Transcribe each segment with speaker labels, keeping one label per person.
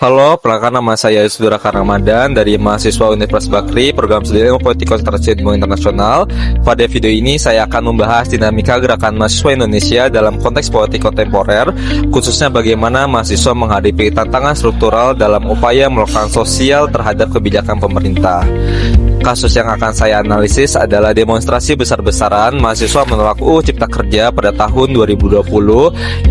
Speaker 1: Halo, perkenalkan nama saya Sudara Ramadan dari mahasiswa Universitas Bakri, program studi ilmu politik konsentrasi hubungan internasional. Pada video ini saya akan membahas dinamika gerakan mahasiswa Indonesia dalam konteks politik kontemporer, khususnya bagaimana mahasiswa menghadapi tantangan struktural dalam upaya melakukan sosial terhadap kebijakan pemerintah. Kasus yang akan saya analisis adalah demonstrasi besar-besaran mahasiswa menolak UU Cipta Kerja pada tahun 2020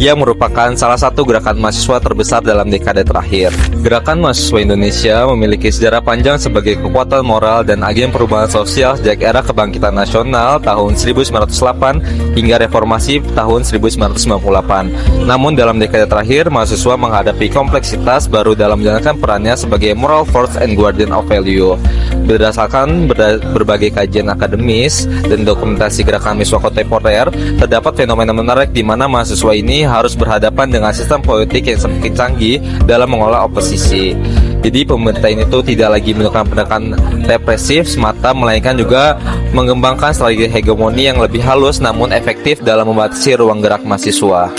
Speaker 1: yang merupakan salah satu gerakan mahasiswa terbesar dalam dekade terakhir. Gerakan mahasiswa Indonesia memiliki sejarah panjang sebagai kekuatan moral dan agen perubahan sosial sejak era kebangkitan nasional tahun 1908 hingga reformasi tahun 1998. Namun dalam dekade terakhir, mahasiswa menghadapi kompleksitas baru dalam menjalankan perannya sebagai moral force and guardian of value. Berdasarkan berbagai kajian akademis dan dokumentasi gerakan mahasiswa kontemporer, terdapat fenomena menarik di mana mahasiswa ini harus berhadapan dengan sistem politik yang semakin canggih dalam mengolah oposisi. Jadi pemerintah ini tuh tidak lagi melakukan pendekatan represif semata, melainkan juga mengembangkan strategi hegemoni yang lebih halus namun efektif dalam membatasi ruang gerak mahasiswa.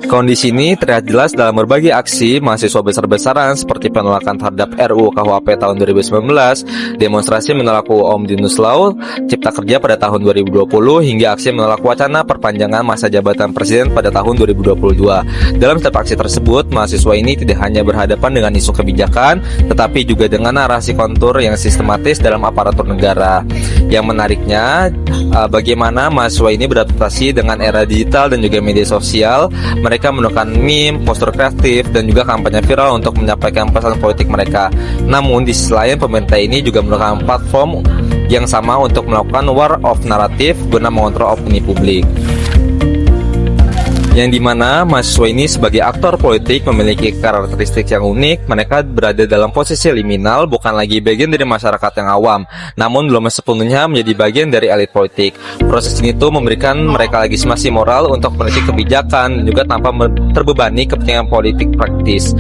Speaker 1: Kondisi ini terlihat jelas dalam berbagai aksi mahasiswa besar-besaran seperti penolakan terhadap RUU KUHP tahun 2019, demonstrasi menolak UU Omnibus Law Cipta Kerja pada tahun 2020, hingga aksi menolak wacana perpanjangan masa jabatan presiden pada tahun 2022. Dalam setiap aksi tersebut, mahasiswa ini tidak hanya berhadapan dengan isu kebijakan, tetapi juga dengan narasi kontur yang sistematis dalam aparatur negara. Yang menariknya, bagaimana mahasiswa ini beradaptasi dengan era digital dan juga media sosial. Mereka menggunakan meme, poster kreatif, dan juga kampanye viral untuk menyampaikan pesan politik mereka. Namun di sisi lain, pemerintah ini juga menggunakan platform yang sama untuk melakukan war of narrative guna mengontrol opini publik. Yang dimana mahasiswa ini sebagai aktor politik memiliki karakteristik yang unik. Mereka berada dalam posisi liminal, bukan lagi bagian dari masyarakat yang awam, namun belum sepenuhnya menjadi bagian dari elit politik. Proses ini tuh memberikan mereka legitimasi moral untuk meneliti kebijakan, juga tanpa terbebani kepentingan politik praktis.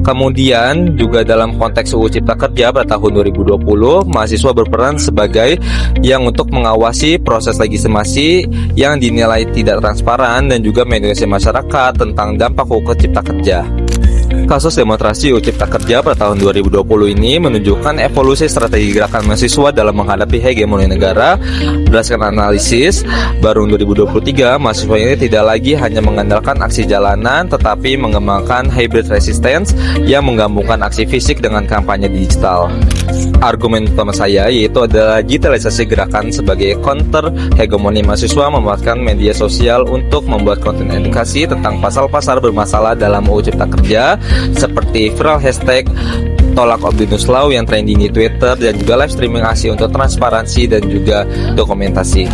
Speaker 1: Kemudian juga dalam konteks UU Cipta Kerja pada tahun 2020, mahasiswa berperan sebagai yang untuk mengawasi proses legitimasi yang dinilai tidak transparan dan juga mengedukasi masyarakat tentang dampak UU Cipta Kerja. Kasus demonstrasi UU Cipta Kerja pada tahun 2020 ini menunjukkan evolusi strategi gerakan mahasiswa dalam menghadapi hegemoni negara. Berdasarkan analisis, baru 2023 mahasiswa ini tidak lagi hanya mengandalkan aksi jalanan, tetapi mengembangkan hybrid resistance yang menggabungkan aksi fisik dengan kampanye digital. Argumen utama saya yaitu adalah digitalisasi gerakan sebagai counter hegemoni mahasiswa memanfaatkan media sosial untuk membuat konten edukasi tentang pasal-pasal bermasalah dalam UU Cipta Kerja, seperti viral hashtag tolak Omnibus Law yang trending di Twitter, dan juga live streaming aksi untuk transparansi dan juga dokumentasi.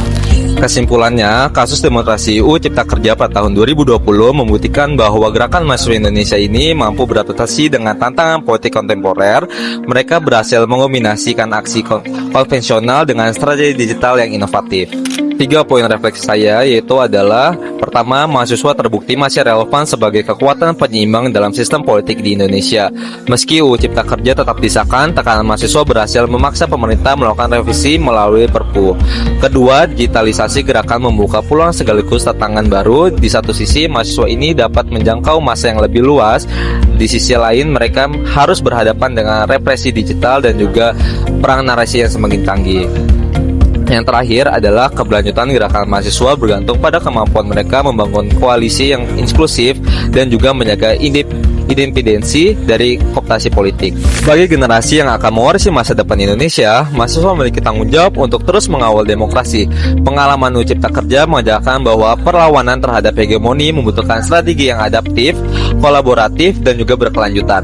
Speaker 1: Kesimpulannya, kasus demonstrasi UU Cipta Kerja pada tahun 2020 membuktikan bahwa gerakan mahasiswa Indonesia ini mampu beradaptasi dengan tantangan politik kontemporer. Mereka berhasil mengombinasikan aksi konvensional dengan strategi digital yang inovatif. 3 poin refleksi saya yaitu adalah: pertama, mahasiswa terbukti masih relevan sebagai kekuatan penyeimbang dalam sistem politik di Indonesia. Meski UU Cipta Kerja tetap disahkan, tekanan mahasiswa berhasil memaksa pemerintah melakukan revisi melalui Perpu. Kedua, digitalisasi gerakan membuka peluang sekaligus tantangan baru. Di satu sisi, mahasiswa ini dapat menjangkau massa yang lebih luas. Di sisi lain, mereka harus berhadapan dengan represi digital dan juga perang narasi yang semakin canggih. Yang terakhir adalah keberlanjutan gerakan mahasiswa bergantung pada kemampuan mereka membangun koalisi yang inklusif dan juga menjaga independensi dari kooptasi politik. Bagi generasi yang akan mewarisi masa depan Indonesia, mahasiswa memiliki tanggung jawab untuk terus mengawal demokrasi. Pengalaman UU Cipta Kerja mengajarkan bahwa perlawanan terhadap hegemoni membutuhkan strategi yang adaptif, kolaboratif, dan juga berkelanjutan.